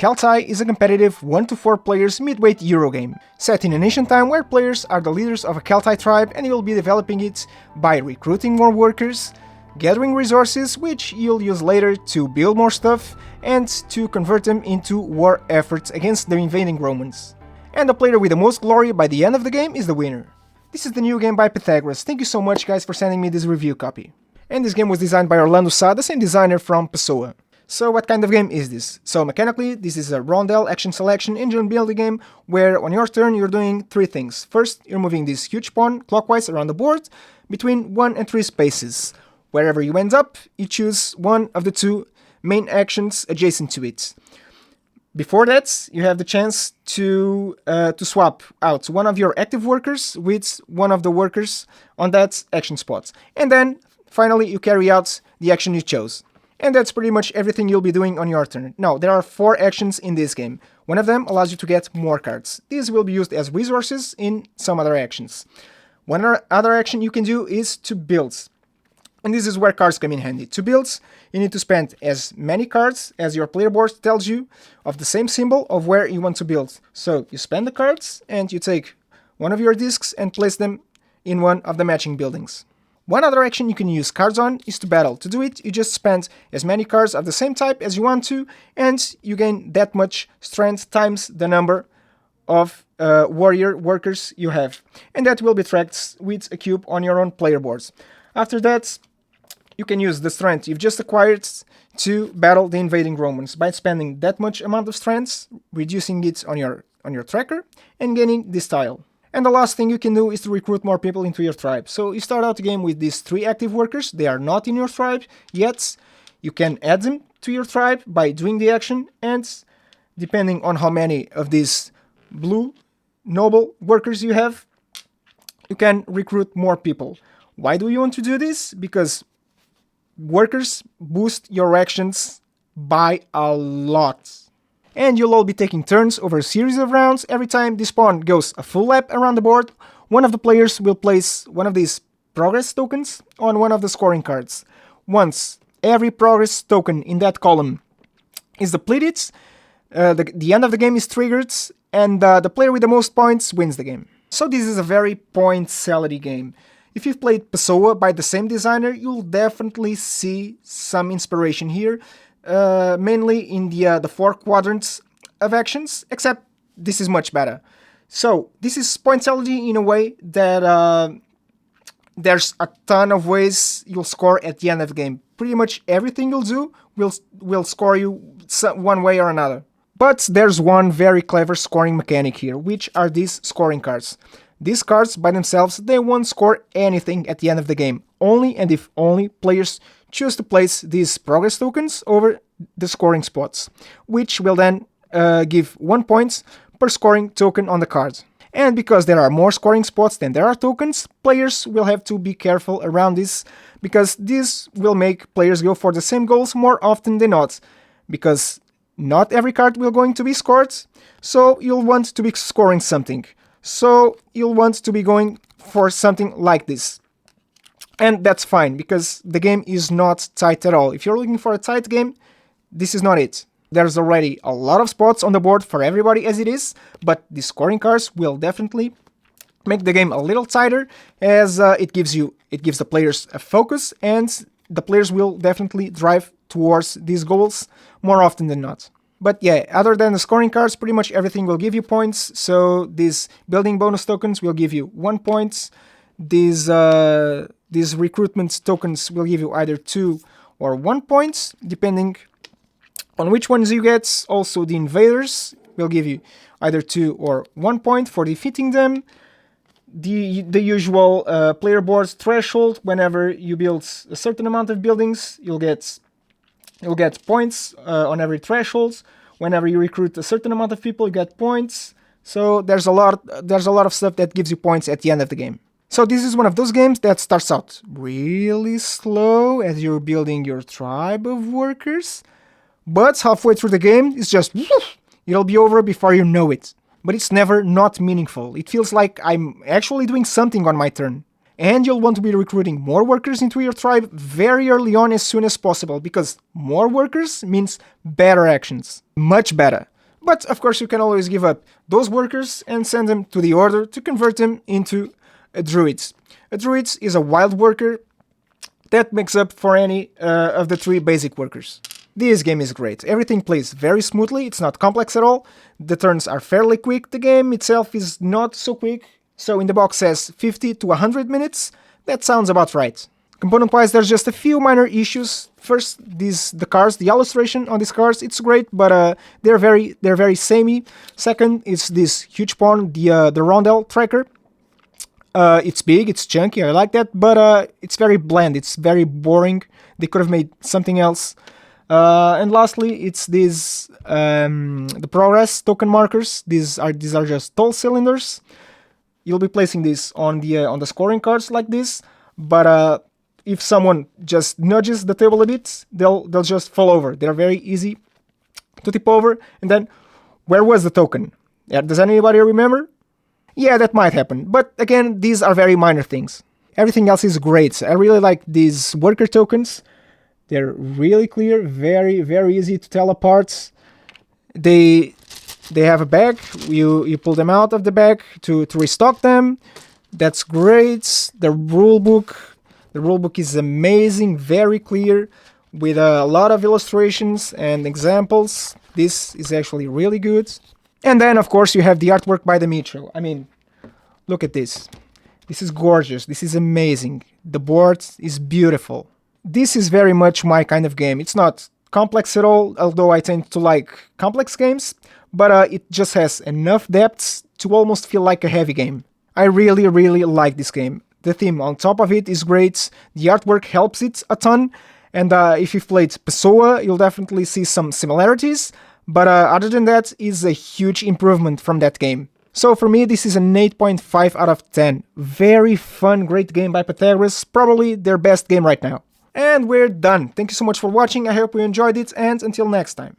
Celtae is a competitive 1 to 4 players midweight Eurogame, set in an ancient time where players are the leaders of a Celtae tribe and you will be developing it by recruiting more workers, gathering resources which you'll use later to build more stuff and to convert them into war efforts against the invading Romans. And the player with the most glory by the end of the game is the winner. This is the new game by Pythagoras. Thank you so much guys for sending me this review copy. And this game was designed by Orlando Sa, the same designer from Pessoa. So what kind of game is this? So mechanically, this is a rondel action selection engine building game where on your turn you're doing 3 things. First, you're moving this huge pawn clockwise around the board between 1 and 3 spaces. Wherever you end up, you choose one of the 2 main actions adjacent to it. Before that, you have the chance to swap out one of your active workers with one of the workers on that action spot. And then, finally, you carry out the action you chose. And that's pretty much everything you'll be doing on your turn. Now, there are 4 actions in this game. One of them allows you to get more cards. These will be used as resources in some other actions. One other action you can do is to build. And this is where cards come in handy. To build, you need to spend as many cards as your player board tells you of the same symbol of where you want to build. So you spend the cards and you take one of your discs and place them in one of the matching buildings. One other action you can use cards on is to battle. To do it, you just spend as many cards of the same type as you want to, and you gain that much strength times the number of warrior workers you have. And that will be tracked with a cube on your own player boards. After that, you can use the strength you've just acquired to battle the invading Romans by spending that much amount of strength, reducing it on your tracker, and gaining this tile. And the last thing you can do is to recruit more people into your tribe. So you start out the game with these 3 active workers. They are not in your tribe yet. You can add them to your tribe by doing the action, and depending on how many of these blue noble workers you have, you can recruit more people. Why do you want to do this? Because workers boost your actions by a lot. And you'll all be taking turns over a series of rounds. Every time this pawn goes a full lap around the board, one of the players will place one of these progress tokens on one of the scoring cards. Once every progress token in that column is depleted, the end of the game is triggered, and the player with the most points wins the game. So this is a very point-salady game. If you've played Pessoa by the same designer, you'll definitely see some inspiration here. Mainly in the 4 quadrants of actions, except this is much better. So this is point-salady in a way that there's a ton of ways you'll score at the end of the game. Pretty much everything you'll do will score you one way or another. But there's one very clever scoring mechanic here, which are these scoring cards. These cards by themselves, they won't score anything at the end of the game. Only and if only players choose to place these progress tokens over the scoring spots, which will then give 1 point per scoring token on the card. And because there are more scoring spots than there are tokens, players will have to be careful around this, because this will make players go for the same goals more often than not, because not every card will going to be scored, so you'll want to be scoring something. So you'll want to be going for something like this. And that's fine, because the game is not tight at all. If you're looking for a tight game, this is not it. There's already a lot of spots on the board for everybody as it is, but the scoring cards will definitely make the game a little tighter, as it gives the players a focus, and the players will definitely drive towards these goals more often than not. But yeah, other than the scoring cards, pretty much everything will give you points. So these building bonus tokens will give you 1 point. These recruitment tokens will give you either 2 or 1 point, depending on which ones you get. Also, the invaders will give you either 2 or 1 point for defeating them. The usual player board's threshold. Whenever you build a certain amount of buildings, you'll get points on every threshold. Whenever you recruit a certain amount of people, you get points. So there's a lot of stuff that gives you points at the end of the game. So this is one of those games that starts out really slow as you're building your tribe of workers, but halfway through the game, it's just woof, it'll be over before you know it. But it's never not meaningful. It feels like I'm actually doing something on my turn. And you'll want to be recruiting more workers into your tribe very early on, as soon as possible, because more workers means better actions. Much better. But of course you can always give up those workers and send them to the Order to convert them into druids. A druid is a wild worker that makes up for any of the 3 basic workers. This game is great. Everything plays very smoothly, it's not complex at all, the turns are fairly quick, the game itself is not so quick, so in the box says 50 to 100 minutes, that sounds about right. Component-wise, there's just a few minor issues. First, the cars, the illustration on these cars, it's great, but they're very samey. Second, it's this huge pawn, the Rondel tracker. It's big, it's chunky, I like that, but it's very bland, it's very boring. They could have made something else. And lastly, it's these the progress token markers. These are just tall cylinders. You'll be placing this on the scoring cards like this, but if someone just nudges the table a bit, they'll just fall over. They're very easy to tip over. And then, where was the token? Yeah, does anybody remember? Yeah, that might happen. But again, these are very minor things. Everything else is great. I really like these worker tokens. They're really clear, very easy to tell apart. They have a bag. You pull them out of the bag to restock them. That's great. The rulebook is amazing, very clear, with a lot of illustrations and examples. This is actually really good. And then, of course, you have the artwork by Dimitro. I mean, look at this. This is gorgeous. This is amazing. The board is beautiful. This is very much my kind of game. It's not complex at all, although I tend to like complex games, but it just has enough depth to almost feel like a heavy game. I really like this game. The theme on top of it is great, the artwork helps it a ton, and if you've played Pessoa, you'll definitely see some similarities, but other than that, it's a huge improvement from that game. So for me, this is an 8.5 out of 10. Very fun, great game by Pythagoras, probably their best game right now. And we're done. Thank you so much for watching, I hope you enjoyed it, and until next time.